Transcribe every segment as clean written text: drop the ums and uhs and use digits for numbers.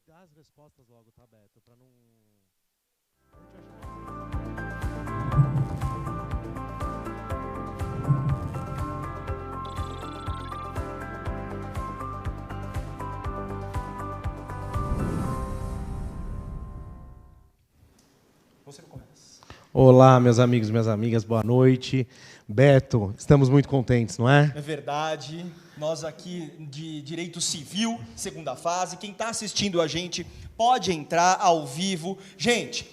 dá as respostas logo, tá, Beto? Pra não te ajudar. Você começa. Olá, meus amigos, minhas amigas, boa noite. Beto, estamos muito contentes, não é? É verdade. Nós aqui de Direito Civil, segunda fase. Quem está assistindo a gente pode entrar ao vivo. Gente,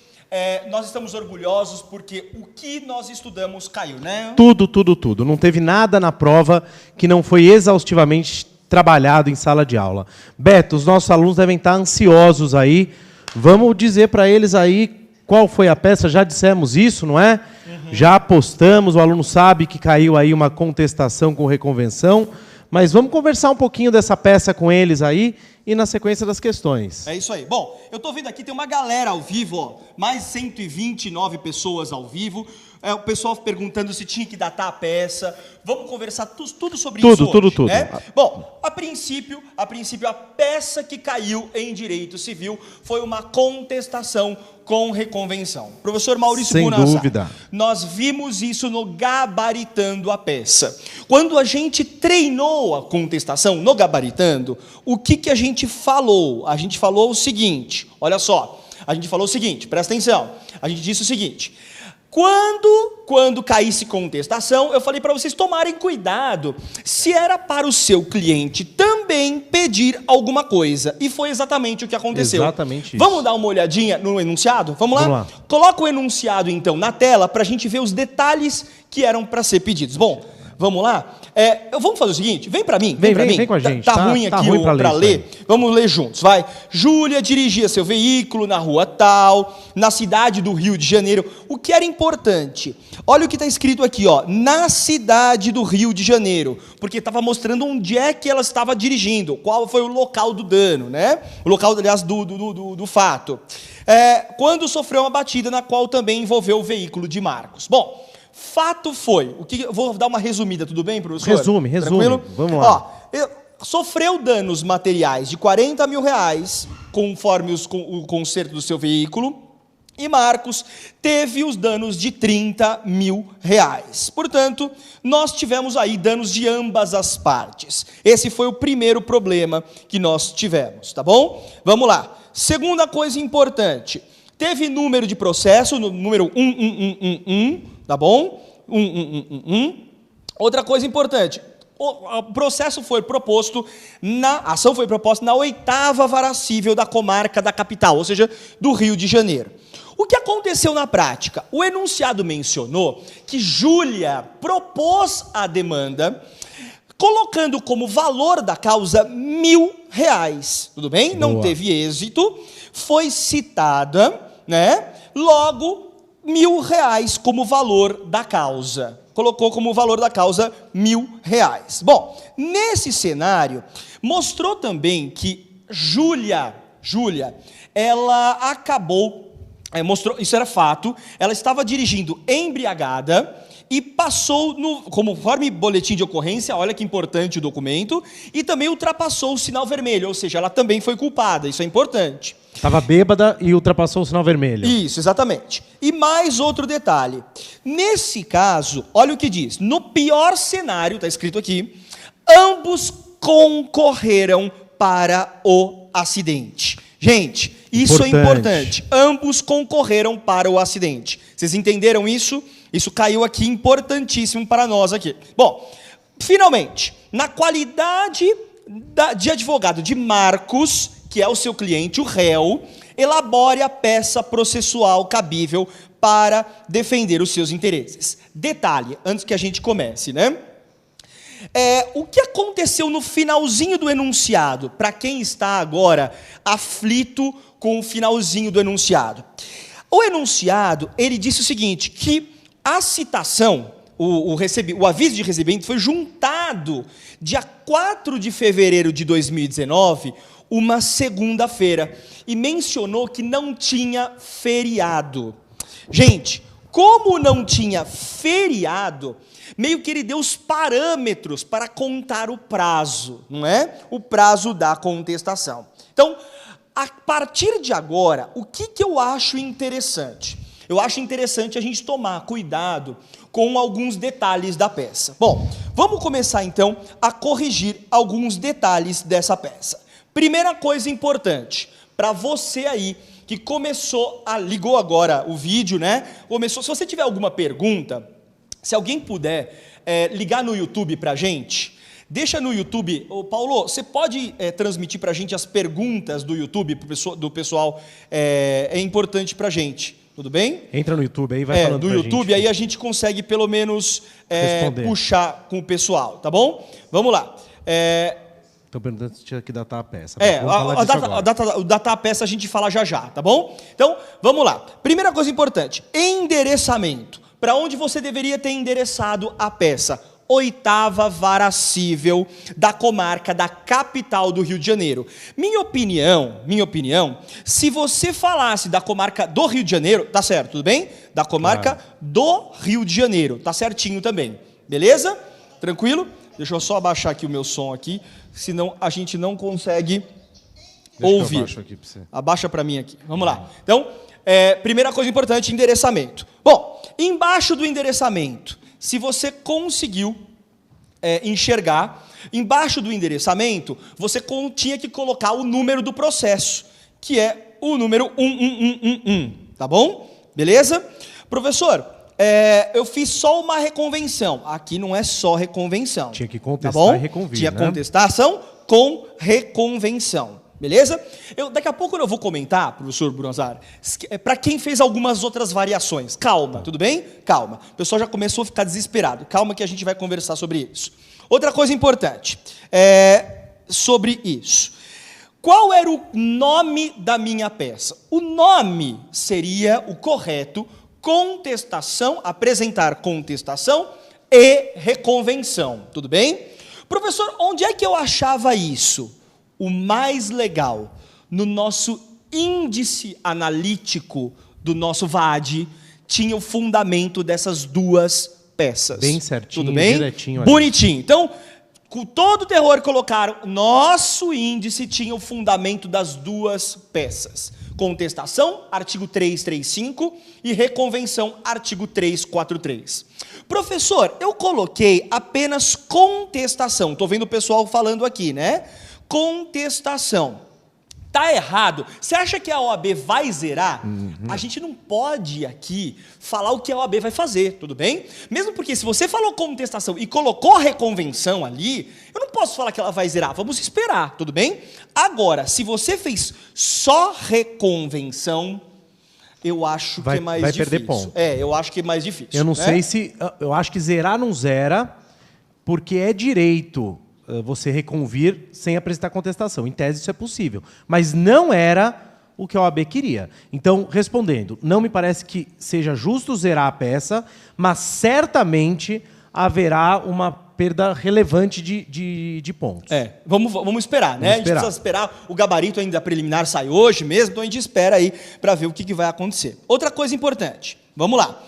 nós estamos orgulhosos porque o que nós estudamos caiu, né? Tudo. Não teve nada na prova que não foi exaustivamente trabalhado em sala de aula. Beto, os nossos alunos devem estar ansiosos aí. Vamos dizer para eles aí qual foi a peça. Já dissemos isso, não é? Uhum. Já apostamos, o aluno sabe que caiu aí uma contestação com reconvenção. Mas vamos conversar um pouquinho dessa peça com eles aí e na sequência das questões. É isso aí. Bom, eu estou vendo aqui, tem uma galera ao vivo, ó, mais 129 pessoas ao vivo. O pessoal perguntando se tinha que datar a peça. Vamos conversar tudo sobre isso hoje. Tudo. Né? Bom, a princípio, a peça que caiu em Direito Civil foi uma contestação com reconvenção. Professor Maurício Bonassa, sem dúvida. Nós vimos isso no Gabaritando a Peça. Quando a gente treinou a contestação no Gabaritando, o que a gente falou? A gente falou o seguinte, olha só, a gente falou o seguinte, presta atenção, a gente disse o seguinte: quando caísse contestação, eu falei para vocês tomarem cuidado se era para o seu cliente também pedir alguma coisa. E foi exatamente o que aconteceu. Exatamente isso. Vamos dar uma olhadinha no enunciado? Vamos lá? Coloca o enunciado, então, na tela para a gente ver os detalhes que eram para ser pedidos. Bom, vamos lá? Vamos fazer o seguinte, vem para mim. Vem com a gente. Tá ruim aqui para ler. Vamos ler juntos, vai. Júlia dirigia seu veículo na rua tal, na cidade do Rio de Janeiro. O que era importante? Olha o que está escrito aqui, ó, na cidade do Rio de Janeiro, porque estava mostrando onde é que ela estava dirigindo, qual foi o local do dano, né? O local, aliás, do fato. Quando sofreu uma batida na qual também envolveu o veículo de Marcos. Bom, fato foi, vou dar uma resumida, tudo bem, professor? Resume. Tranquilo? Vamos lá. Ó, sofreu danos materiais de R$40 mil, conforme o conserto do seu veículo, e Marcos teve os danos de R$30 mil. Portanto, nós tivemos aí danos de ambas as partes. Esse foi o primeiro problema que nós tivemos, tá bom? Vamos lá. Segunda coisa importante, teve número de processo, número 11111, tá bom? 11111. Outra coisa importante, a ação foi proposta na 8ª Vara Cível da comarca da capital, ou seja, do Rio de Janeiro. O que aconteceu na prática? O enunciado mencionou que Júlia propôs a demanda, colocando como valor da causa R$1.000. Tudo bem? Boa. Não teve êxito, foi citada, né? Logo, R$1.000 como valor da causa. Colocou como valor da causa R$1.000. Bom, nesse cenário, mostrou também que Júlia, ela acabou, isso era fato, ela estava dirigindo embriagada e passou, conforme boletim de ocorrência, olha que importante o documento, e também ultrapassou o sinal vermelho, ou seja, ela também foi culpada, isso é importante. Estava bêbada e ultrapassou o sinal vermelho. Isso, exatamente. E mais outro detalhe. Nesse caso, olha o que diz. No pior cenário, está escrito aqui, ambos concorreram para o acidente. Gente, isso é importante. Ambos concorreram para o acidente. Vocês entenderam isso? Isso caiu aqui, importantíssimo para nós aqui. Bom, finalmente, na qualidade de advogado de Marcos, que é o seu cliente, o réu, elabore a peça processual cabível para defender os seus interesses. Detalhe, antes que a gente comece, né? O que aconteceu no finalzinho do enunciado, para quem está agora aflito com o finalzinho do enunciado? O enunciado, ele disse o seguinte, que a citação, o aviso de recebimento foi juntado dia 4 de fevereiro de 2019, uma segunda-feira, e mencionou que não tinha feriado. Gente, como não tinha feriado, meio que ele deu os parâmetros para contar o prazo, não é? O prazo da contestação. Então, A partir de agora, o que eu acho interessante? Eu acho interessante a gente tomar cuidado com alguns detalhes da peça. Bom, vamos começar então a corrigir alguns detalhes dessa peça. Primeira coisa importante, para você aí que ligou agora o vídeo, né? Se você tiver alguma pergunta, se alguém puder ligar no YouTube para a gente, deixa no YouTube. Ô, Paulo, você pode transmitir para a gente as perguntas do YouTube do pessoal? É importante para a gente, tudo bem? Entra no YouTube aí, vai falando do YouTube, gente. Aí a gente consegue pelo menos puxar com o pessoal, tá bom? Vamos lá. Estou perguntando se tinha que datar a peça. O datar a peça a gente fala já, tá bom? Então, vamos lá. Primeira coisa importante, endereçamento. Para onde você deveria ter endereçado a peça? 8ª Vara Cível da comarca da capital do Rio de Janeiro. Minha opinião, se você falasse da comarca do Rio de Janeiro, tá certo, tudo bem? Da comarca do Rio de Janeiro, tá certinho também. Beleza? Tranquilo? Deixa eu só abaixar aqui o meu som aqui, senão a gente não consegue ouvir. Eu abaixo aqui pra você. Abaixa para mim aqui. Vamos lá. Então, primeira coisa importante, endereçamento. Bom, embaixo do endereçamento, se você conseguiu enxergar, embaixo do endereçamento, você tinha que colocar o número do processo, que é o número 11111, tá bom? Beleza? Professor, eu fiz só uma reconvenção. Aqui não é só reconvenção. Tinha que contestar, tá bom? E reconvir, Tinha né? contestação com reconvenção. Beleza? Daqui a pouco eu vou comentar, professor Brunzar, para quem fez algumas outras variações. Calma, tudo bem? Calma. O pessoal já começou a ficar desesperado. Calma que a gente vai conversar sobre isso. Outra coisa importante sobre isso. Qual era o nome da minha peça? O nome seria o correto: contestação, apresentar contestação e reconvenção. Tudo bem? Professor, onde é que eu achava isso? O mais legal, no nosso índice analítico do nosso VAD, tinha o fundamento dessas duas peças. Bem certinho, tudo bem? Direitinho ali. Bonitinho. Então, com todo o terror colocaram, nosso índice tinha o fundamento das duas peças. Contestação, artigo 335, e reconvenção, artigo 343. Professor, eu coloquei apenas contestação. Estou vendo o pessoal falando aqui, né? Contestação. Tá errado. Você acha que a OAB vai zerar? A gente não pode aqui falar o que a OAB vai fazer, tudo bem? Mesmo porque se você falou contestação e colocou reconvenção ali, eu não posso falar que ela vai zerar. Vamos esperar, tudo bem? Agora, se você fez só reconvenção, eu acho que é mais difícil. Vai perder ponto. Eu acho que é mais difícil. Eu não sei se... Eu acho que zerar não zera, porque é direito você reconvir sem apresentar contestação. Em tese isso é possível. Mas não era o que a OAB queria. Então, respondendo, não me parece que seja justo zerar a peça, mas certamente haverá uma perda relevante de pontos. Vamos esperar, né? A gente precisa esperar. O gabarito ainda preliminar sai hoje mesmo, então a gente espera aí para ver o que vai acontecer. Outra coisa importante, vamos lá.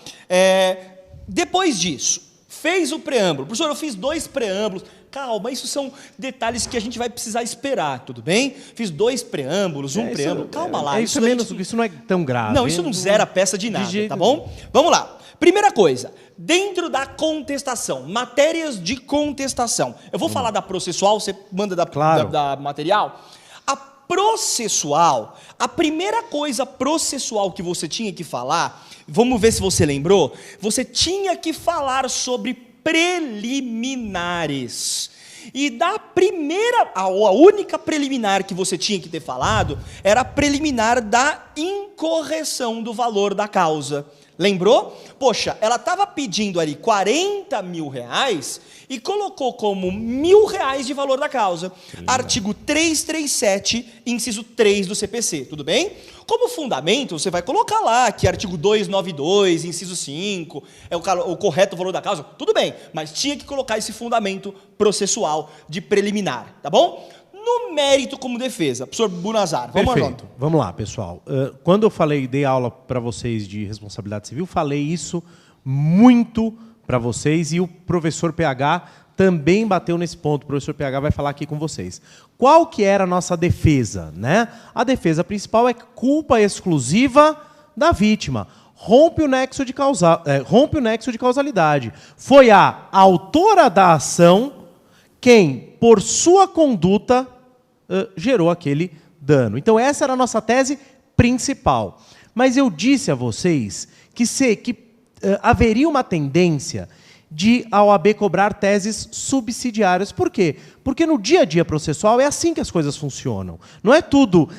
Depois disso, fez o preâmbulo. Professor, eu fiz 2 preâmbulos. Calma, isso são detalhes que a gente vai precisar esperar, tudo bem? Fiz 2 preâmbulos, um preâmbulo. Calma lá. Isso não é tão grave. Não, isso não zera a peça de nada, tá bom? Vamos lá. Primeira coisa, dentro da contestação, matérias de contestação. Eu vou falar da processual, você manda da material. A processual, a primeira coisa processual que você tinha que falar, vamos ver se você lembrou, você tinha que falar sobre preliminares. E da primeira, a única preliminar que você tinha que ter falado era a preliminar da incorreção do valor da causa. Lembrou? Poxa, ela estava pedindo ali 40 mil reais e colocou como R$1.000 de valor da causa. Artigo 337, inciso 3 do CPC, tudo bem? Como fundamento, você vai colocar lá que artigo 292, inciso 5, é o correto valor da causa, tudo bem, mas tinha que colocar esse fundamento processual de preliminar, tá bom? No mérito como defesa, professor Bunazar, vamos lá. Vamos lá, pessoal. Quando eu dei aula para vocês de responsabilidade civil, falei isso muito para vocês e o professor PH também bateu nesse ponto. O professor PH vai falar aqui com vocês. Qual que era a nossa defesa, né? A defesa principal é culpa exclusiva da vítima. Rompe o nexo de causalidade. Foi a autora da ação quem, por sua conduta, gerou aquele dano. Então, essa era a nossa tese principal. Mas eu disse a vocês que haveria uma tendência de a OAB cobrar teses subsidiárias. Por quê? Porque no dia a dia processual é assim que as coisas funcionam. Não é tudo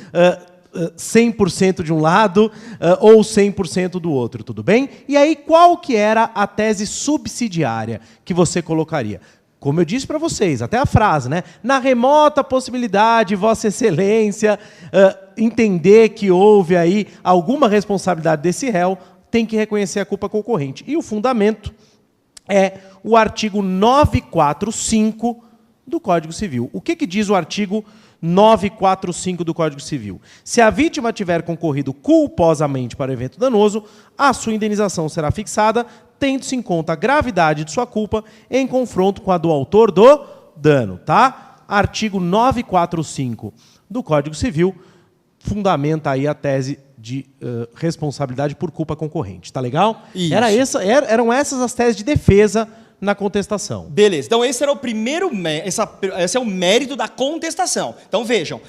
100% de um lado ou 100% do outro, tudo bem? E aí, qual que era a tese subsidiária que você colocaria? Como eu disse para vocês, até a frase, né? Na remota possibilidade, Vossa Excelência, entender que houve aí alguma responsabilidade desse réu, tem que reconhecer a culpa concorrente. E o fundamento é o artigo 945 do Código Civil. O que diz o artigo 945 do Código Civil? Se a vítima tiver concorrido culposamente para o evento danoso, a sua indenização será fixada, tendo-se em conta a gravidade de sua culpa em confronto com a do autor do dano, tá? Artigo 945 do Código Civil fundamenta aí a tese de responsabilidade por culpa concorrente, tá legal? Isso. Eram essas as teses de defesa na contestação. Beleza, então esse era o primeiro, esse é o mérito da contestação. Então vejam,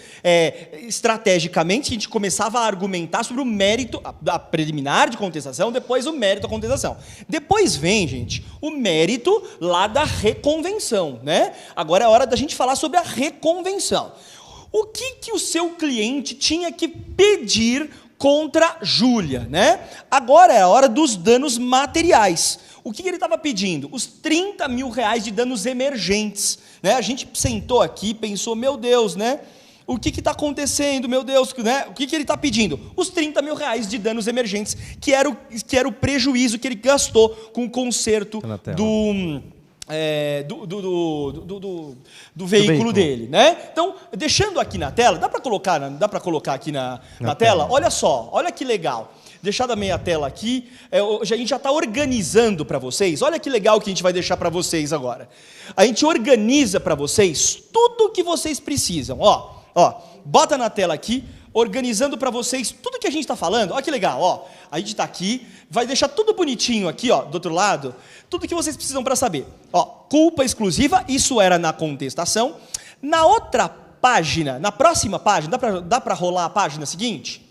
estrategicamente a gente começava a argumentar sobre o mérito, a preliminar de contestação, depois o mérito da contestação. Depois vem, gente, o mérito lá da reconvenção, né? Agora é hora da gente falar sobre a reconvenção. O que o seu cliente tinha que pedir contra Júlia, né? Agora é a hora dos danos materiais. O que ele estava pedindo? Os 30 mil reais de danos emergentes, né? A gente sentou aqui e pensou, meu Deus, né? O que está acontecendo, meu Deus, né? O que ele está pedindo? Os 30 mil reais de danos emergentes, que era o prejuízo que ele gastou com o conserto do veículo dele, né? Então, deixando aqui na tela, dá para colocar aqui na tela? Olha só, olha que legal. Deixar da meia tela aqui, a gente já está organizando para vocês. Olha que legal que a gente vai deixar para vocês agora. A gente organiza para vocês tudo o que vocês precisam. Ó, bota na tela aqui, organizando para vocês tudo que a gente está falando. Olha que legal, ó. A gente está aqui, vai deixar tudo bonitinho aqui, ó, do outro lado, tudo que vocês precisam para saber. Ó, culpa exclusiva, isso era na contestação. Na outra página, na próxima página, dá para rolar a página seguinte?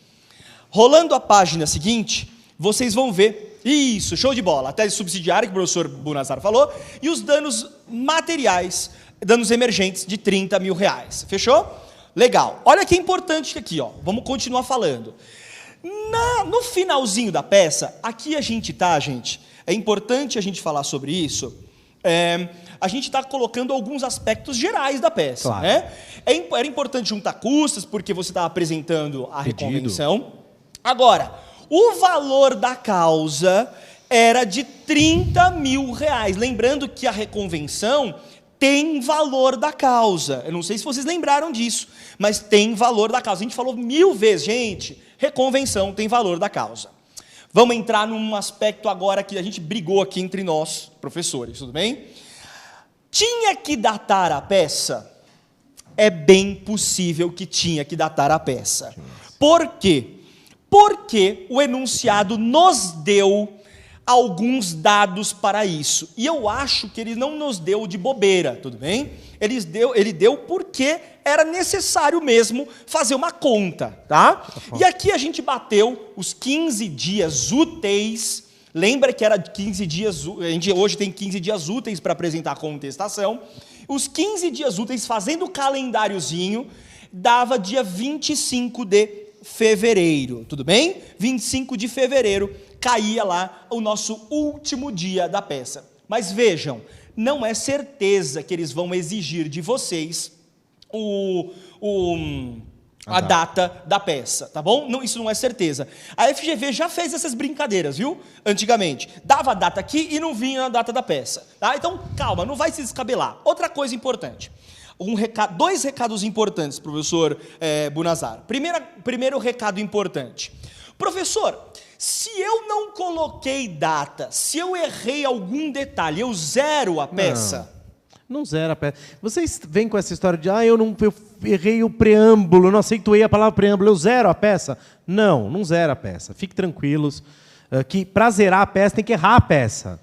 Rolando a página seguinte, vocês vão ver, isso, show de bola, a tese subsidiária que o professor Bunazar falou, e os danos materiais, danos emergentes de 30 mil reais. Fechou? Legal. Olha que importante aqui, ó. Vamos continuar falando. No finalzinho da peça, aqui a gente tá, gente, é importante a gente falar sobre isso, a gente está colocando alguns aspectos gerais da peça, claro, né? Era importante juntar custas, porque você está apresentando a reconvenção. Agora, o valor da causa era de 30 mil reais. Lembrando que a reconvenção tem valor da causa. Eu não sei se vocês lembraram disso, mas tem valor da causa. A gente falou 1000 vezes, gente, reconvenção tem valor da causa. Vamos entrar num aspecto agora que a gente brigou aqui entre nós, professores, tudo bem? Tinha que datar a peça? É bem possível que tinha que datar a peça. Por quê? Porque o enunciado nos deu alguns dados para isso. E eu acho que ele não nos deu de bobeira, tudo bem? Ele deu porque era necessário mesmo fazer uma conta, tá? E aqui a gente bateu os 15 dias úteis. Lembra que era 15 dias, a gente hoje tem 15 dias úteis para apresentar a contestação. Os 15 dias úteis, fazendo o calendáriozinho, dava dia 25 de fevereiro, tudo bem? 25 de fevereiro caía lá o nosso último dia da peça. Mas vejam, não é certeza que eles vão exigir de vocês a data da peça, tá bom? Não, isso não é certeza. A FGV já fez essas brincadeiras, viu? Antigamente. Dava a data aqui e não vinha a data da peça, tá? Então, calma, não vai se descabelar. Outra coisa importante. Dois recados importantes, professor Bunazar. Primeiro recado importante. Professor, se eu não coloquei data, se eu errei algum detalhe, eu zero a peça? Não zera a peça. Vocês vêm com essa história de eu errei o preâmbulo, não acentuei a palavra preâmbulo, eu zero a peça? Não zera a peça. Fiquem tranquilos, que para zerar a peça tem que errar a peça.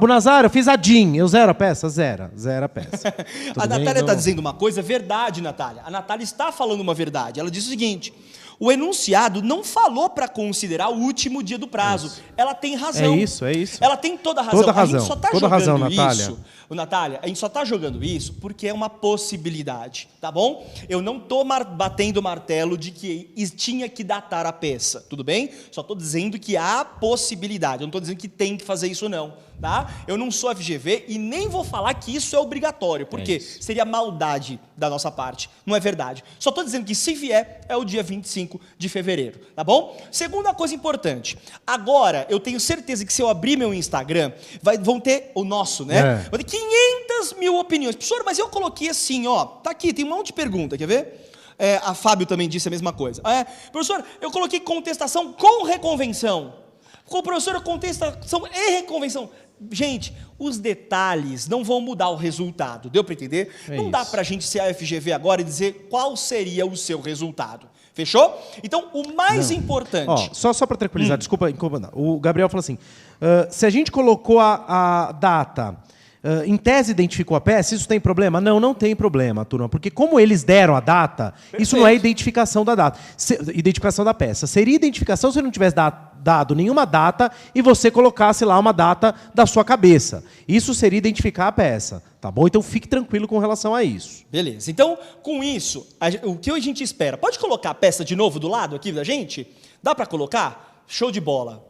Bunazar, eu fiz a DIN, eu zero a peça? Zera a peça. A Natália está dizendo uma coisa, verdade, Natália. A Natália está falando uma verdade. Ela diz o seguinte: o enunciado não falou para considerar o último dia do prazo. Isso. Ela tem razão. É isso. Ela tem toda a razão. Toda razão. A gente só está jogando razão, Natália. isso. Natália, a gente só está jogando isso porque é uma possibilidade, tá bom? Eu não estou batendo o martelo de que tinha que datar a peça, tudo bem? Só estou dizendo que há possibilidade. Eu não estou dizendo que tem que fazer isso, não. Tá? Eu não sou FGV e nem vou falar que isso é obrigatório, porque seria maldade da nossa parte, não é verdade. Só estou dizendo que se vier, é o dia 25 de fevereiro, tá bom? Segunda coisa importante, agora eu tenho certeza que se eu abrir meu Instagram, vão ter o nosso, né? Vai ter 500 mil opiniões. Professor, mas eu coloquei assim, ó, tá aqui, tem um monte de pergunta, quer ver? A Fábio também disse a mesma coisa. Professor, eu coloquei contestação com reconvenção. Professor, contestação e reconvenção. Gente, os detalhes não vão mudar o resultado, deu para entender? Não dá para a gente ser a FGV agora e dizer qual seria o seu resultado. Fechou? Então, o mais importante... Só para tranquilizar, desculpa incomodar. O Gabriel falou assim, se a gente colocou a data... em tese identificou a peça, isso tem problema? Não tem problema, turma, porque como eles deram a data, isso não é identificação da data, identificação da peça. Seria identificação se não tivesse dado nenhuma data e você colocasse lá uma data da sua cabeça. Isso seria identificar a peça, tá bom? Então fique tranquilo com relação a isso. Beleza. Então, com isso, o que a gente espera? Pode colocar a peça de novo do lado aqui da gente? Dá para colocar? Show de bola.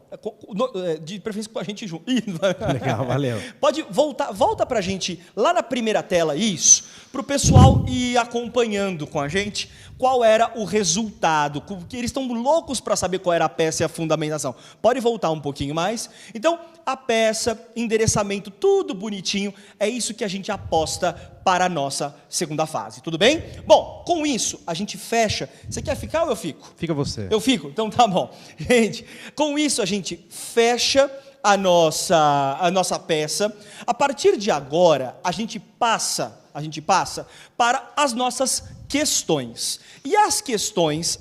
De preferência com a gente junto. Legal, valeu. Pode volta para a gente lá na primeira tela, isso, para o pessoal ir acompanhando com a gente qual era o resultado, que eles estão loucos para saber qual era a peça e a fundamentação. Pode voltar um pouquinho mais? Então, a peça, endereçamento, tudo bonitinho, é isso que a gente aposta para a nossa segunda fase, tudo bem? Bom, com isso, a gente fecha. Você quer ficar ou eu fico? Fica você. Eu fico? Então tá bom. Gente, com isso a gente fecha a nossa peça. A partir de agora, a gente passa para as nossas questões. E as questões,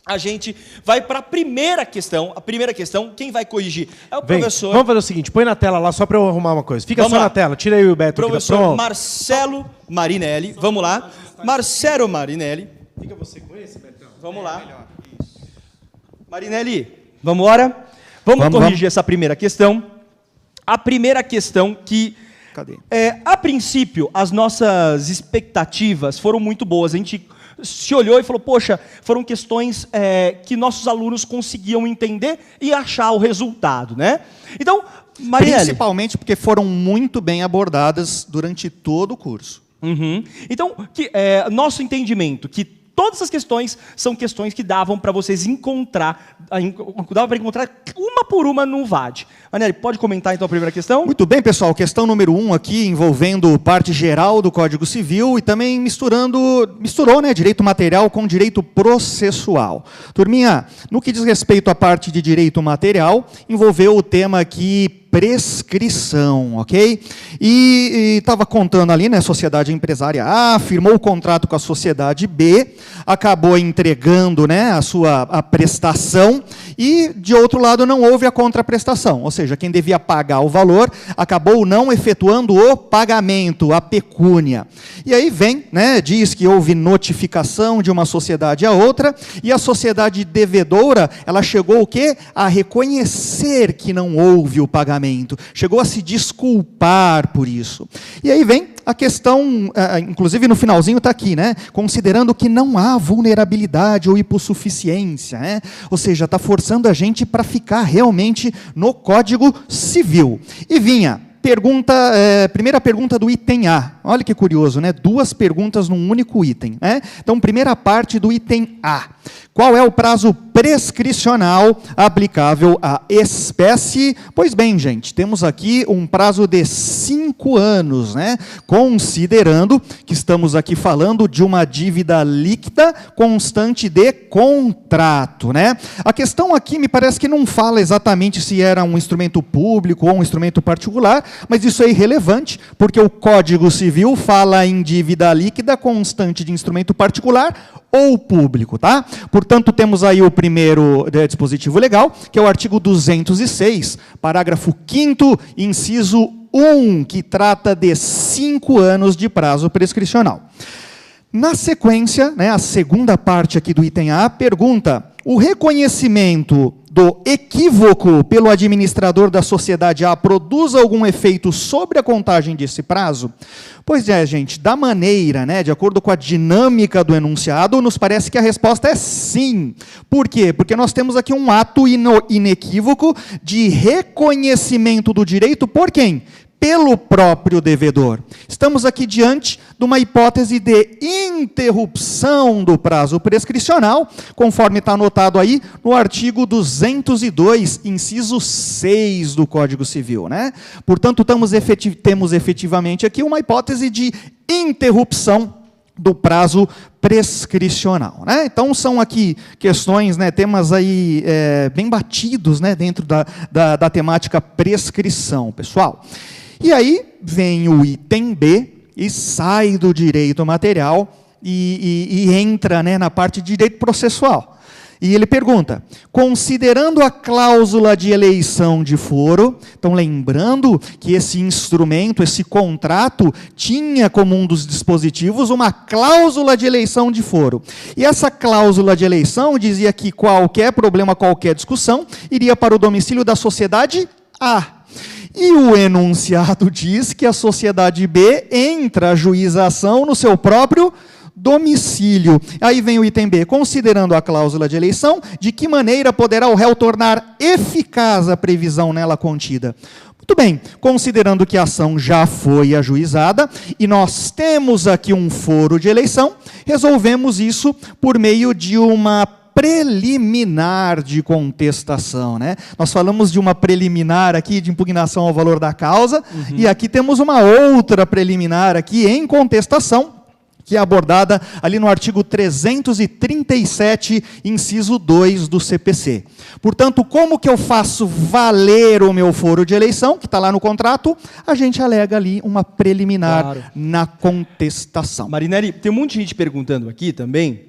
a gente vai para a primeira questão. A primeira questão, quem vai corrigir é o professor... Vamos fazer o seguinte, põe na tela lá só para eu arrumar uma coisa. Fica vamos só lá. Na tela, tira aí o Beto. Professor Marcelo Marinelli, vamos lá. Marcelo Marinelli. Fica você com esse, Betão. Vamos lá. Marinelli, vamos embora? Vamos corrigir essa primeira questão. A primeira questão que... a princípio, as nossas expectativas foram muito boas. A gente se olhou e falou, poxa, foram questões que nossos alunos conseguiam entender e achar o resultado, né? Então, Marinelli... Principalmente porque foram muito bem abordadas durante todo o curso. Então, nosso entendimento que todas as questões são questões que davam para vocês encontrar, uma por uma no VAD. Marinelli, pode comentar então a primeira questão? Muito bem, pessoal. Questão número 1 aqui, envolvendo parte geral do Código Civil e também misturou, né, direito material com direito processual. Turminha, no que diz respeito à parte de direito material, envolveu o tema aqui prescrição, ok? E estava contando ali, né, sociedade empresária A, firmou o contrato com a sociedade B, acabou entregando, né, a prestação e, de outro lado, não houve a contraprestação, ou seja, quem devia pagar o valor acabou não efetuando o pagamento, a pecúnia. E aí vem, né, diz que houve notificação de uma sociedade a outra e a sociedade devedora, ela chegou o quê? A reconhecer que não houve o pagamento. Chegou a se desculpar por isso. E aí vem a questão, inclusive no finalzinho está aqui, né? Considerando que não há vulnerabilidade ou hipossuficiência, né? Ou seja, está forçando a gente para ficar realmente no Código Civil. E vinha... primeira pergunta do item A. Olha que curioso, né? 2 perguntas num único item, né? Então, primeira parte do item A. Qual é o prazo prescricional aplicável à espécie? Pois bem, gente, temos aqui um prazo de 5 anos, né? Considerando que estamos aqui falando de uma dívida líquida constante de contrato, né? A questão aqui me parece que não fala exatamente se era um instrumento público ou um instrumento particular, mas isso é irrelevante, porque o Código Civil fala em dívida líquida constante de instrumento particular ou público, tá? Portanto, temos aí o primeiro dispositivo legal, que é o artigo 206, parágrafo 5º, inciso 1, que trata de 5 anos de prazo prescricional. Na sequência, né, a segunda parte aqui do item A, pergunta: o reconhecimento do equívoco pelo administrador da sociedade A produz algum efeito sobre a contagem desse prazo? Pois é, gente, da maneira, né, de acordo com a dinâmica do enunciado, nos parece que a resposta é sim. Por quê? Porque nós temos aqui um ato inequívoco de reconhecimento do direito por quem? Pelo próprio devedor. Estamos aqui diante de uma hipótese de interrupção do prazo prescricional, conforme está anotado aí no artigo 202, inciso 6 do Código Civil, né? Portanto, temos efetivamente aqui uma hipótese de interrupção do prazo prescricional, né? Então, são aqui questões, né, temas aí bem batidos, né, dentro da temática prescrição, pessoal. E aí vem o item B e sai do direito material e entra, né, na parte de direito processual. E ele pergunta: considerando a cláusula de eleição de foro, então lembrando que esse instrumento, esse contrato, tinha como um dos dispositivos uma cláusula de eleição de foro. E essa cláusula de eleição dizia que qualquer problema, qualquer discussão, iria para o domicílio da sociedade A. E o enunciado diz que a sociedade B entra a juização no seu próprio domicílio. Aí vem o item B. Considerando a cláusula de eleição, de que maneira poderá o réu tornar eficaz a previsão nela contida? Muito bem, considerando que a ação já foi ajuizada e nós temos aqui um foro de eleição, resolvemos isso por meio de uma preliminar de contestação, né? Nós falamos de uma preliminar aqui de impugnação ao valor da causa, e aqui temos uma outra preliminar aqui em contestação, que é abordada ali no artigo 337, inciso 2 do CPC. Portanto, como que eu faço valer o meu foro de eleição, que está lá no contrato? A gente alega ali uma preliminar na contestação. Marinelli, tem um monte de gente perguntando aqui também.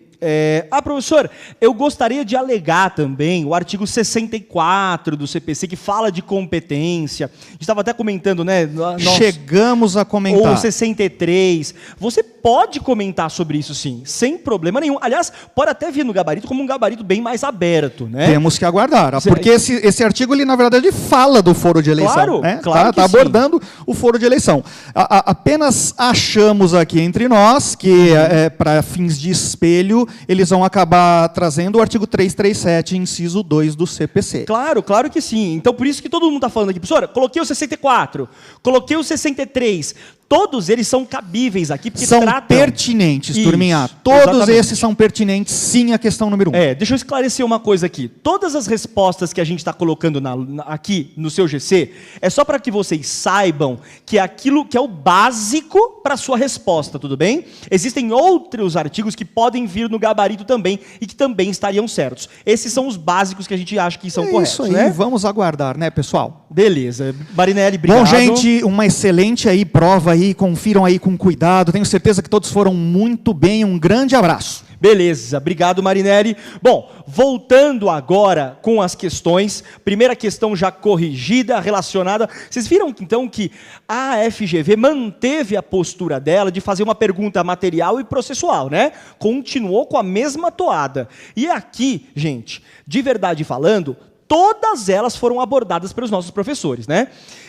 Professor, eu gostaria de alegar também o artigo 64 do CPC, que fala de competência. A gente estava até comentando, né? Chegamos a comentar. Ou 63. Você pode comentar sobre isso, sim, sem problema nenhum. Aliás, pode até vir no gabarito como um gabarito bem mais aberto, né? Temos que aguardar, porque esse artigo, ele, na verdade, fala do foro de eleição. Claro, né? claro Está abordando o foro de eleição. Apenas achamos aqui entre nós que, para fins de espelho, eles vão acabar trazendo o artigo 337, inciso 2 do CPC. Claro, claro que sim. Então, por isso que todo mundo está falando aqui. Professora, coloquei o 64, coloquei o 63. Todos eles são cabíveis aqui, porque são pertinentes, turminha. Todos esses são pertinentes, sim, à questão número 1. Deixa eu esclarecer uma coisa aqui. Todas as respostas que a gente está colocando aqui no seu GC, é só para que vocês saibam que é aquilo que é o básico para a sua resposta, tudo bem? Existem outros artigos que podem vir no gabarito também e que também estariam certos. Esses são os básicos que a gente acha que são corretos. Isso aí, né? Vamos aguardar, né, pessoal? Beleza. Marinelli, obrigado. Bom, gente, uma excelente aí prova aí, confiram aí com cuidado, tenho certeza que todos foram muito bem, um grande abraço. Beleza, obrigado Marinelli. Bom, voltando agora com as questões, primeira questão já corrigida, relacionada, vocês viram então que a FGV manteve a postura dela de fazer uma pergunta material e processual, né? Continuou com a mesma toada. E aqui, gente, de verdade falando, todas elas foram abordadas pelos nossos professores, né?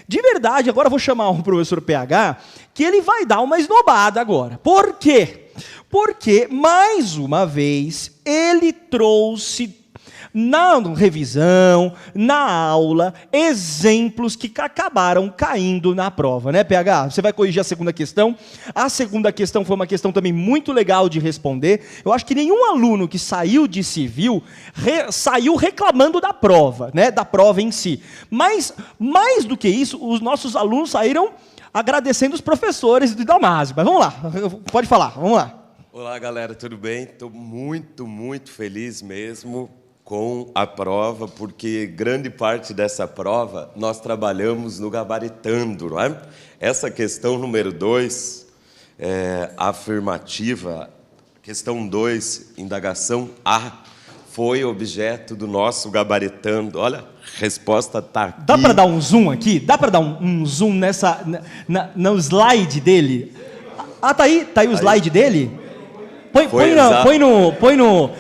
De verdade, agora eu vou chamar o professor PH, que ele vai dar uma esnobada agora. Por quê? Porque, mais uma vez, ele trouxe na revisão, na aula, exemplos que acabaram caindo na prova, né, PH? Você vai corrigir a segunda questão. A segunda questão foi uma questão também muito legal de responder. Eu acho que nenhum aluno que saiu de civil saiu reclamando da prova, né, da prova em si. Mas, mais do que isso, os nossos alunos saíram agradecendo os professores do Damásio. Mas vamos lá, pode falar, vamos lá. Olá, galera, tudo bem? Estou muito, muito feliz mesmo com a prova, porque grande parte dessa prova nós trabalhamos no gabaritando, não é? Essa questão número 2, afirmativa, questão 2, indagação A, foi objeto do nosso gabaritando. Olha, a resposta está aqui. Dá para dar um zoom aqui? Dá para dar um zoom no slide dele? Ah, tá aí o slide dele? Põe no.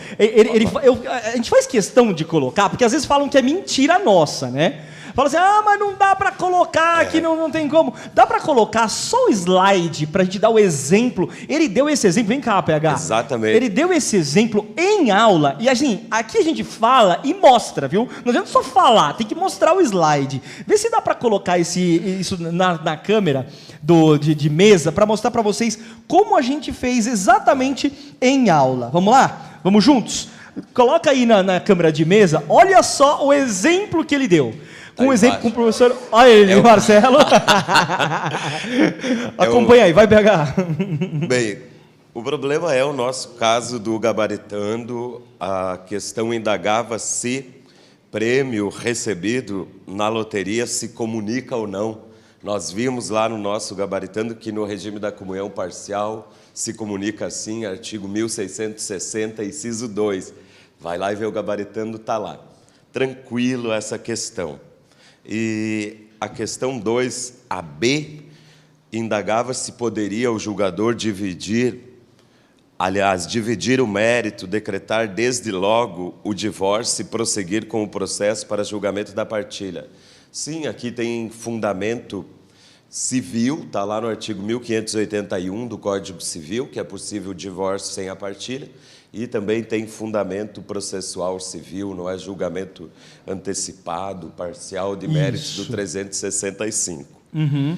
A gente faz questão de colocar, porque às vezes falam que é mentira nossa, né? Fala assim, mas não dá para colocar, aqui não tem como. Dá para colocar só o slide para a gente dar o exemplo. Ele deu esse exemplo, vem cá, PH. Exatamente. Ele deu esse exemplo em aula, e assim, aqui a gente fala e mostra, viu? Não adianta só falar, tem que mostrar o slide. Vê se dá para colocar isso na câmera de mesa, para mostrar para vocês como a gente fez exatamente em aula. Vamos lá? Vamos juntos? Coloca aí na câmera de mesa, olha só o exemplo que ele deu. Com um exemplo com o professor... Olha ele, Marcelo. Acompanha aí, vai pegar. Bem, o problema é o nosso caso do gabaritando. A questão indagava se prêmio recebido na loteria se comunica ou não. Nós vimos lá no nosso gabaritando que no regime da comunhão parcial se comunica assim, artigo 1660, inciso 2. Vai lá e vê o gabaritando, está lá. Tranquilo essa questão. E a questão 2, a B, indagava se poderia o julgador dividir o mérito, decretar desde logo o divórcio e prosseguir com o processo para julgamento da partilha. Sim, aqui tem fundamento civil, está lá no artigo 1581 do Código Civil, que é possível o divórcio sem a partilha, e também tem fundamento processual civil, não é julgamento antecipado, parcial de méritos do 365. Uhum.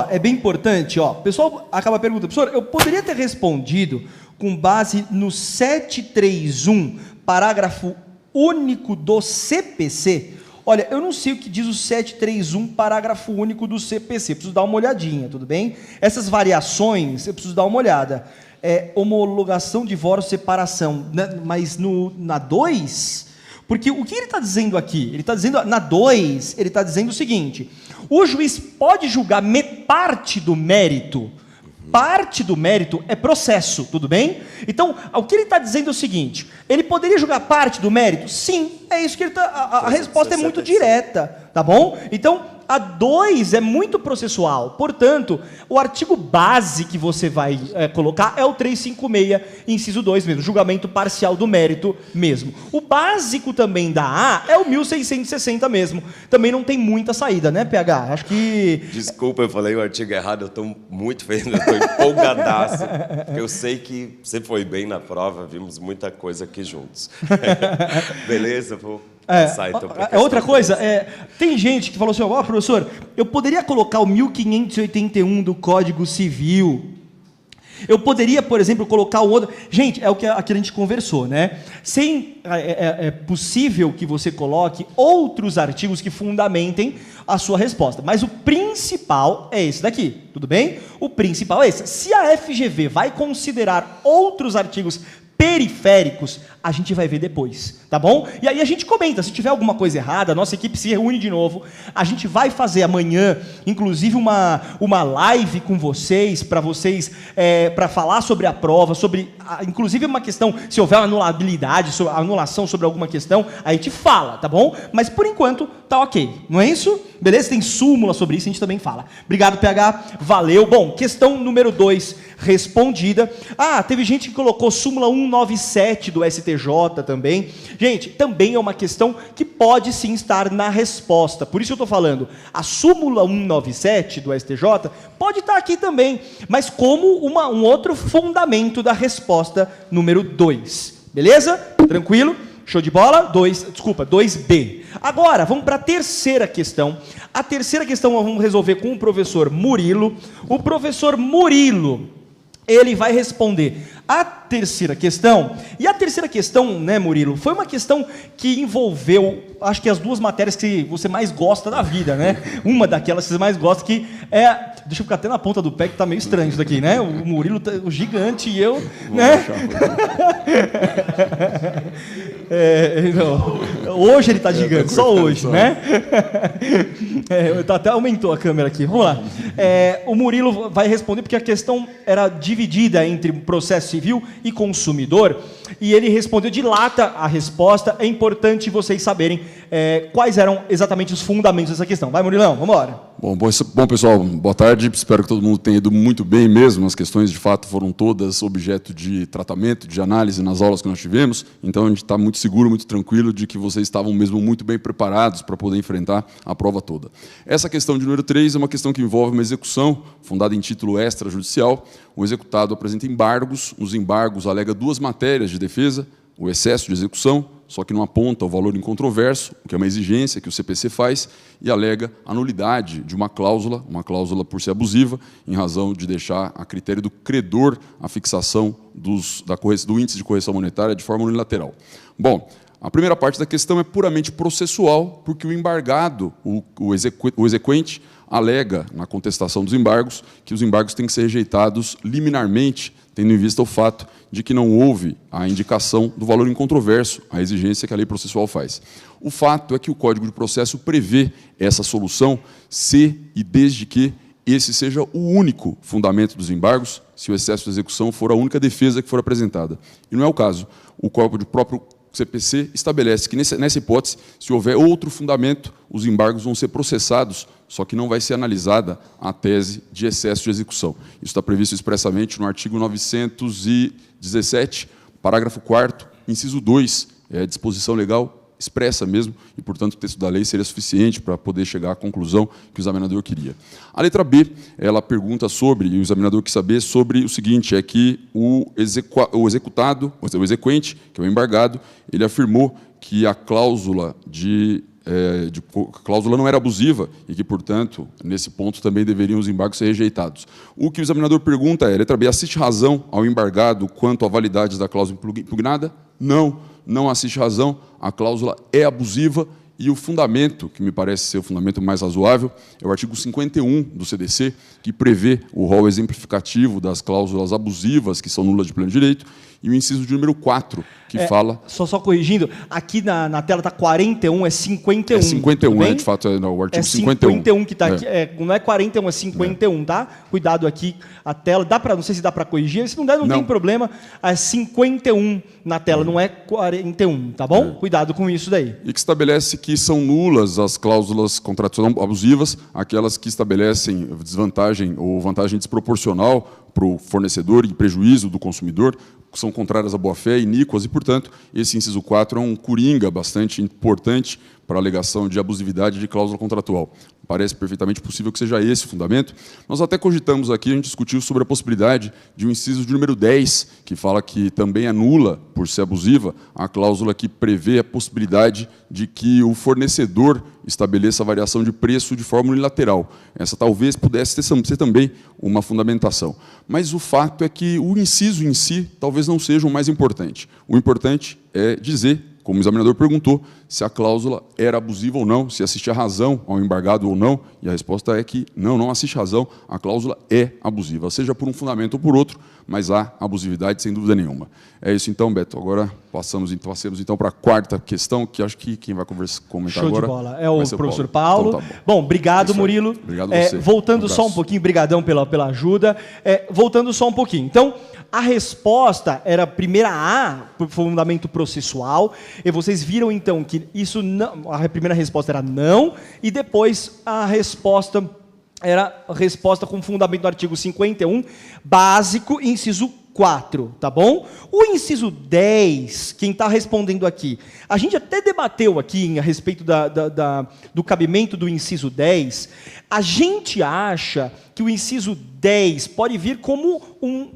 É bem importante, o pessoal acaba perguntando, professor, eu poderia ter respondido com base no 731, parágrafo único do CPC? Olha, eu não sei o que diz o 731, parágrafo único do CPC, preciso dar uma olhadinha, tudo bem? Essas variações, eu preciso dar uma olhada. Homologação, divórcio, separação, né? Mas na 2, porque o que ele está dizendo aqui? Ele está dizendo, na 2, ele está dizendo o seguinte, o juiz pode julgar parte do mérito. Parte do mérito é processo, tudo bem? Então, o que ele está dizendo é o seguinte, ele poderia julgar parte do mérito? Sim, é isso que ele está... A resposta é muito direta, tá bom? Então, a 2 é muito processual, portanto, o artigo base que você vai colocar é o 356, inciso 2 mesmo, julgamento parcial do mérito mesmo. O básico também da A é o 1660 mesmo, também não tem muita saída, né, PH? Acho que... Desculpa, eu falei o artigo errado, eu estou muito feio, eu estou empolgadaço, porque eu sei que você foi bem na prova, vimos muita coisa aqui juntos. Beleza, vou... então, outra coisa, tem gente que falou assim, professor, eu poderia colocar o 1581 do Código Civil, eu poderia, por exemplo, colocar o outro... Gente, é o que a gente conversou, né? É possível que você coloque outros artigos que fundamentem a sua resposta, mas o principal é esse daqui, tudo bem? O principal é esse. Se a FGV vai considerar outros artigos periféricos, a gente vai ver depois, tá bom? E aí a gente comenta, se tiver alguma coisa errada, a nossa equipe se reúne de novo, a gente vai fazer amanhã, inclusive uma live com vocês, para falar sobre a prova, inclusive uma questão, se houver anulabilidade, anulação sobre alguma questão, a gente fala, tá bom? Mas por enquanto, tá ok, não é isso? Beleza? Tem súmula sobre isso, a gente também fala. Obrigado, PH, valeu. Bom, questão número 2, respondida. Teve gente que colocou súmula 197 do STJ também. Gente, também é uma questão que pode sim estar na resposta. Por isso eu estou falando, a súmula 197 do STJ pode estar aqui também, mas como um outro fundamento da resposta número 2. Beleza? Tranquilo? Show de bola? 2B. Agora, vamos para a terceira questão. A terceira questão nós vamos resolver com o professor Murilo. O professor Murilo, ele vai responder a terceira questão. E a terceira questão, né, Murilo, foi uma questão que envolveu, acho que as duas matérias que você mais gosta da vida, né? Uma daquelas que você mais gosta, que é Deixa eu ficar até na ponta do pé, que tá meio estranho isso daqui, né? O Murilo, o gigante e eu, né? Não. Hoje ele tá gigante, só hoje, né? Até aumentou a câmera aqui. Vamos lá. O Murilo vai responder, porque a questão era dividida entre processo civil e consumidor, e ele respondeu de lata a resposta. É importante vocês saberem quais eram exatamente os fundamentos dessa questão. Vai, Murilão, vamos embora. Bom, pessoal, boa tarde. Espero que todo mundo tenha ido muito bem mesmo. As questões, de fato, foram todas objeto de tratamento, de análise nas aulas que nós tivemos. Então, a gente está muito seguro, muito tranquilo de que vocês estavam mesmo muito bem preparados para poder enfrentar a prova toda. Essa questão de número 3 é uma questão que envolve uma execução fundada em título extrajudicial. O executado apresenta embargos. Os embargos alega duas matérias de defesa: o excesso de execução, só que não aponta o valor incontroverso, o que é uma exigência que o CPC faz, e alega a nulidade de uma cláusula por ser abusiva, em razão de deixar a critério do credor a fixação do índice de correção monetária de forma unilateral. Bom, a primeira parte da questão é puramente processual, porque o embargado, o exequente, alega, na contestação dos embargos, que os embargos têm que ser rejeitados liminarmente, tendo em vista o fato de que não houve a indicação do valor incontroverso, a exigência que a lei processual faz. O fato é que o Código de Processo prevê essa solução se e desde que esse seja o único fundamento dos embargos, se o excesso de execução for a única defesa que for apresentada. E não é o caso. O próprio CPC estabelece que, nessa hipótese, se houver outro fundamento, os embargos vão ser processados, só que não vai ser analisada a tese de excesso de execução. Isso está previsto expressamente no artigo 917, parágrafo 4º, inciso 2, disposição legal expressa mesmo, e, portanto, o texto da lei seria suficiente para poder chegar à conclusão que o examinador queria. A letra B, ela pergunta sobre, e o examinador quis saber sobre o seguinte, é que o executado, o exequente, que é o embargado, ele afirmou que a cláusula cláusula não era abusiva e que, portanto, nesse ponto também deveriam os embargos ser rejeitados. O que o examinador pergunta é, letra B, assiste razão ao embargado quanto à validade da cláusula impugnada? Não assiste razão, a cláusula é abusiva e o fundamento, que me parece ser o fundamento mais razoável, é o artigo 51 do CDC, que prevê o rol exemplificativo das cláusulas abusivas que são nulas de pleno direito, e o inciso de número 4, que fala... Só corrigindo, aqui na tela está 41, é 51. É 51, de fato, o artigo 51 que está aqui, não é 41, é 51, tá? Cuidado aqui, a tela, não sei se dá para corrigir, se não der, não tem problema, é 51 na tela, não é 41, tá bom? Cuidado com isso daí. E que estabelece que são nulas as cláusulas contratuais abusivas, aquelas que estabelecem desvantagem ou vantagem desproporcional para o fornecedor e prejuízo do consumidor, que são contrárias à boa-fé, iníquas, e, portanto, esse inciso 4 é um coringa bastante importante para a alegação de abusividade de cláusula contratual. Parece perfeitamente possível que seja esse o fundamento. Nós até cogitamos aqui, a gente discutiu sobre a possibilidade de um inciso de número 10, que fala que também anula, por ser abusiva, a cláusula que prevê a possibilidade de que o fornecedor estabeleça a variação de preço de forma unilateral. Essa talvez pudesse ser também uma fundamentação. Mas o fato é que o inciso em si talvez não seja o mais importante. O importante é dizer, como o examinador perguntou, se a cláusula era abusiva ou não, se assistia razão ao embargado ou não, e a resposta é que não assiste razão, a cláusula é abusiva, seja por um fundamento ou por outro, mas há abusividade sem dúvida nenhuma. É isso então, Beto. Agora passemos então para a quarta questão, que acho que quem vai comentar Show agora... Show de bola. É o professor Paulo. Então, tá bom, obrigado, Murilo. Obrigado a você. Voltando só um pouquinho, brigadão pela ajuda. Voltando só um pouquinho. Então, a resposta era a primeira A, por fundamento processual, e vocês viram então que isso não, a primeira resposta era não, e depois a resposta era a resposta com fundamento do artigo 51, básico, inciso 4, tá bom? O inciso 10, quem está respondendo aqui, a gente até debateu aqui a respeito do cabimento do inciso 10, a gente acha que o inciso 10 pode vir como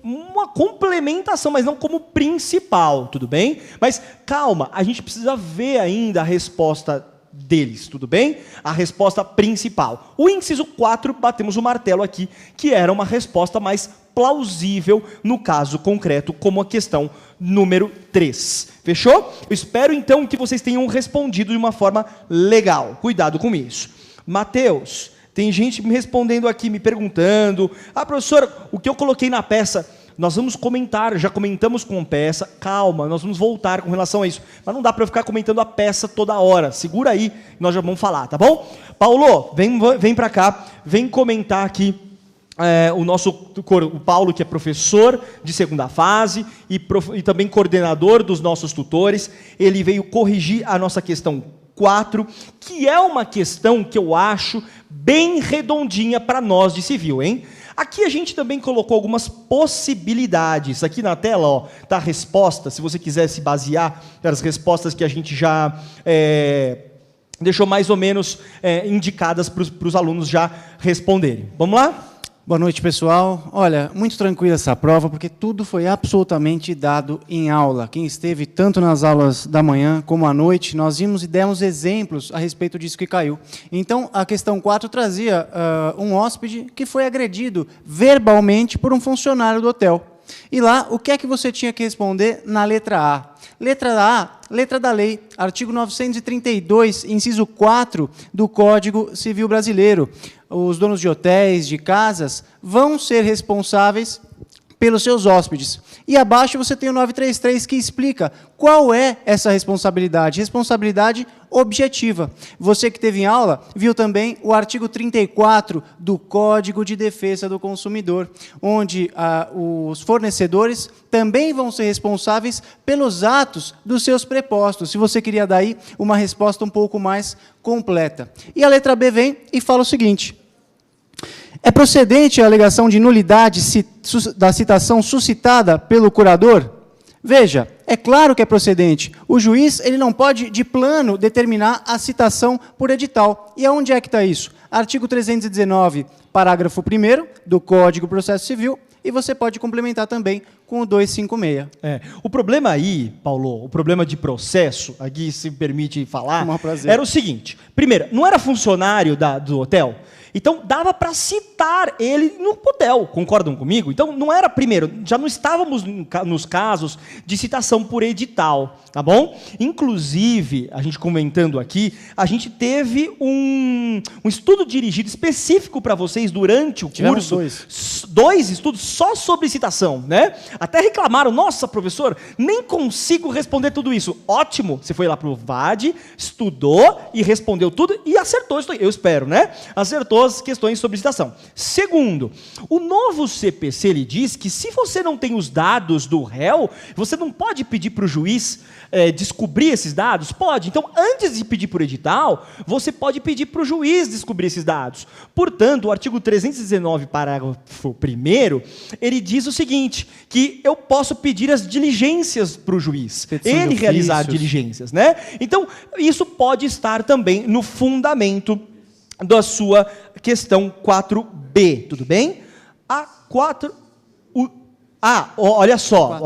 uma complementação, mas não como principal, tudo bem? Mas calma, a gente precisa ver ainda a resposta deles, tudo bem? A resposta principal. O inciso 4, batemos o martelo aqui, que era uma resposta mais plausível no caso concreto, como a questão número 3. Fechou? Eu espero então que vocês tenham respondido de uma forma legal. Cuidado com isso. Mateus, Tem gente me respondendo aqui, me perguntando. Professora, o que eu coloquei na peça? Nós vamos comentar, já comentamos com a peça. Calma, nós vamos voltar com relação a isso. Mas não dá para eu ficar comentando a peça toda hora. Segura aí, nós já vamos falar, tá bom? Paulo, vem para cá, vem comentar aqui. O Paulo, que é professor de segunda fase e também coordenador dos nossos tutores, ele veio corrigir a nossa questão 4, que é uma questão que eu acho bem redondinha para nós de civil, hein? Aqui a gente também colocou algumas possibilidades. Aqui na tela está a resposta, se você quiser se basear nas respostas que a gente já deixou mais ou menos indicadas para os alunos já responderem. Vamos lá? Boa noite, pessoal. Olha, muito tranquila essa prova, porque tudo foi absolutamente dado em aula. Quem esteve tanto nas aulas da manhã como à noite, nós vimos e demos exemplos a respeito disso que caiu. Então, a questão 4 trazia um hóspede que foi agredido verbalmente por um funcionário do hotel. E lá, o que é que você tinha que responder na letra A? Letra A, letra da lei, artigo 932, inciso 4 do Código Civil Brasileiro. Os donos de hotéis, de casas, vão ser responsáveis pelos seus hóspedes. E abaixo você tem o 933, que explica qual é essa responsabilidade. Responsabilidade objetiva. Você que teve em aula, viu também o artigo 34 do Código de Defesa do Consumidor, onde os fornecedores também vão ser responsáveis pelos atos dos seus prepostos. Se você queria dar aí uma resposta um pouco mais completa. E a letra B vem e fala o seguinte: é procedente a alegação de nulidade da citação suscitada pelo curador? Veja, é claro que é procedente. O juiz ele não pode, de plano, determinar a citação por edital. E aonde é que está isso? Artigo 319, parágrafo 1º do Código de Processo Civil, e você pode complementar também com o 256. O problema aí, Paulo, o problema de processo, aqui se me permite falar, era o seguinte: primeiro, não era funcionário do hotel? Então, dava para citar ele no hotel, concordam comigo? Então, não era, primeiro, já não estávamos nos casos de citação por edital, tá bom? Inclusive, a gente comentando aqui, a gente teve um estudo dirigido específico para vocês durante o curso. Dois estudos só sobre citação, né? Até reclamaram: nossa, professor, nem consigo responder tudo isso. Ótimo, você foi lá para o VAD, estudou e respondeu tudo e acertou, eu espero, né? Acertou as questões sobre citação. Segundo, o novo CPC ele diz que se você não tem os dados do réu, você não pode pedir para o juiz descobrir esses dados? Pode. Então, antes de pedir por edital, você pode pedir para o juiz descobrir esses dados. Portanto, o artigo 319, parágrafo 1º, ele diz o seguinte, que eu posso pedir as diligências para o juiz. Ele realizar diligências, né? Então, isso pode estar também no fundamento da sua questão 4B, tudo bem? Olha só.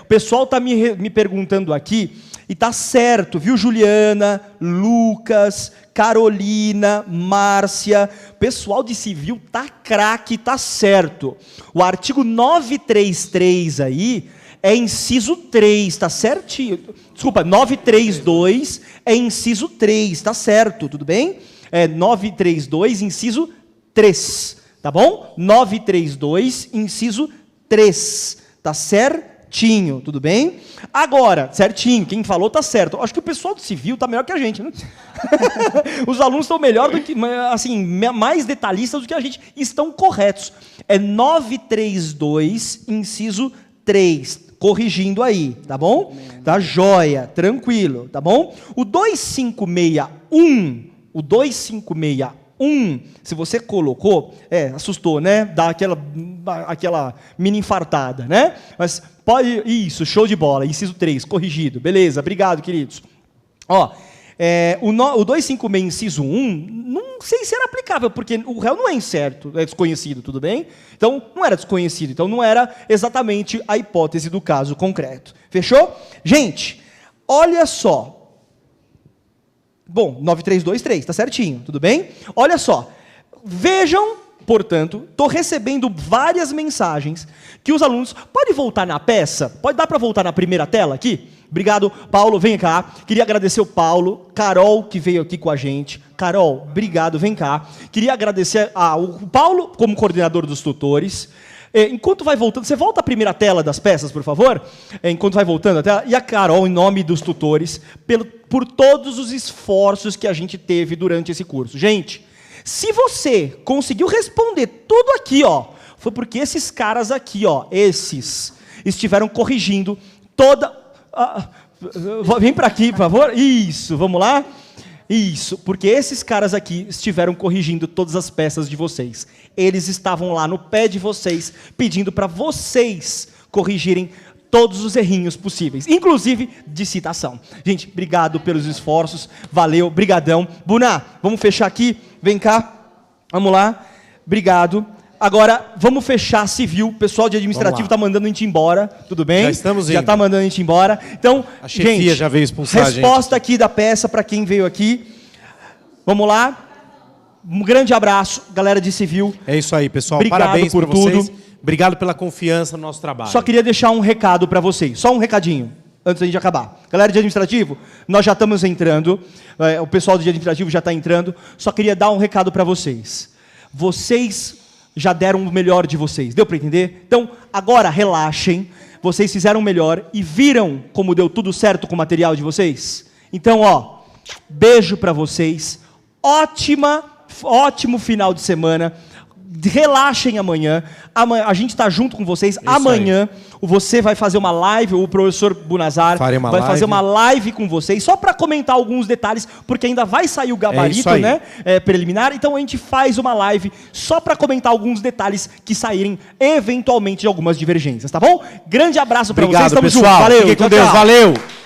O pessoal está me perguntando aqui, e está certo, viu, Juliana, Lucas, Carolina, Márcia, pessoal de civil tá craque, tá certo. O artigo 933 aí é inciso 3, tá certinho. Desculpa, 932 é inciso 3, tá certo, tudo bem? 932, inciso 3, tá bom? 932, inciso 3, tá certinho, tudo bem? Agora, certinho, quem falou tá certo. Acho que o pessoal do civil tá melhor que a gente, né? Os alunos estão melhor do que, assim, mais detalhistas do que a gente, estão corretos. É 932, inciso 3, corrigindo aí, tá bom? Tá joia, tranquilo, tá bom? O 2561, se você colocou, assustou, né? Dá aquela mini infartada, né? Mas pode, isso, show de bola, inciso 3, corrigido, beleza, obrigado, queridos. Ó, o 256, inciso 1, não sei se era aplicável, porque o réu não é incerto, é desconhecido, tudo bem? Então, não era desconhecido, então não era exatamente a hipótese do caso concreto. Fechou? Gente, olha só. Bom, 9323, tá certinho, tudo bem? Olha só, vejam, portanto, estou recebendo várias mensagens que os alunos... Pode voltar na peça? Pode dar para voltar na primeira tela aqui? Obrigado, Paulo, vem cá. Queria agradecer o Paulo, Carol, que veio aqui com a gente. Carol, obrigado, vem cá. Queria agradecer ao Paulo, como coordenador dos tutores. Enquanto vai voltando, você volta à primeira tela das peças, por favor? Enquanto vai voltando a tela. E a Carol, em nome dos tutores, por todos os esforços que a gente teve durante esse curso. Gente, se você conseguiu responder tudo aqui, ó, foi porque esses caras aqui, ó, esses, estiveram corrigindo toda... vem para aqui, por favor. Isso, vamos lá? Isso, porque esses caras aqui estiveram corrigindo todas as peças de vocês. Eles estavam lá no pé de vocês, pedindo para vocês corrigirem todos os errinhos possíveis, inclusive de citação. Gente, obrigado pelos esforços, valeu, brigadão. Buna, vamos fechar aqui, vem cá, vamos lá, obrigado. Agora, vamos fechar civil, o pessoal de administrativo está mandando a gente embora, tudo bem? Já estamos indo. Já está mandando a gente embora. Então, a chefia gente, já veio expulsar a gente. Resposta aqui da peça para quem veio aqui. Vamos lá. Um grande abraço, galera de civil. É isso aí, pessoal. Obrigado Parabéns por pra vocês. tudo. Obrigado pela confiança no nosso trabalho. Só queria deixar um recado para vocês, só um recadinho, antes da gente acabar. Galera de administrativo, nós já estamos entrando, o pessoal de administrativo já está entrando, só queria dar um recado para vocês. Vocês já deram o melhor de vocês, deu para entender? Então, agora relaxem, vocês fizeram o melhor e viram como deu tudo certo com o material de vocês? Então, ó, beijo para vocês, ótimo final de semana, relaxem amanhã, a gente está junto com vocês, amanhã você vai fazer uma live, o professor Bunazar vai fazer uma live com vocês, só para comentar alguns detalhes, porque ainda vai sair o gabarito, né, preliminar, então a gente faz uma live só para comentar alguns detalhes que saírem eventualmente de algumas divergências, tá bom? Grande abraço para vocês, Obrigado, estamos pessoal. juntos, valeu, Fiquem com tchau, Deus, tchau. valeu!